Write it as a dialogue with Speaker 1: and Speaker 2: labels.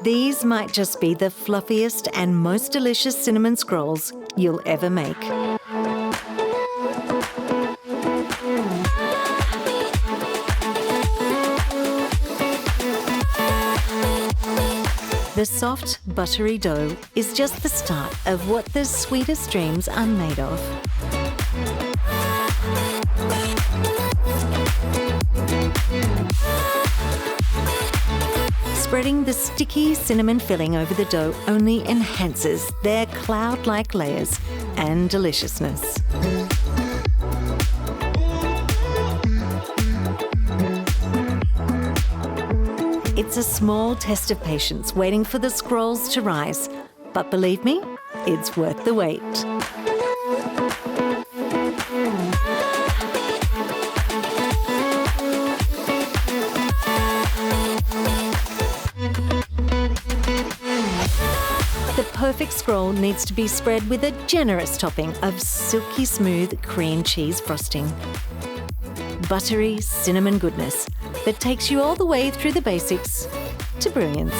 Speaker 1: These might just be the fluffiest and most delicious cinnamon scrolls you'll ever make. The soft, buttery dough is just the start of what the sweetest dreams are made of. Spreading the sticky cinnamon filling over the dough only enhances their cloud-like layers and deliciousness. It's a small test of patience waiting for the scrolls to rise, but believe me, it's worth the wait. The perfect scroll needs to be spread with a generous topping of silky-smooth cream cheese frosting. Buttery cinnamon goodness that takes you all the way through the basics to brilliance.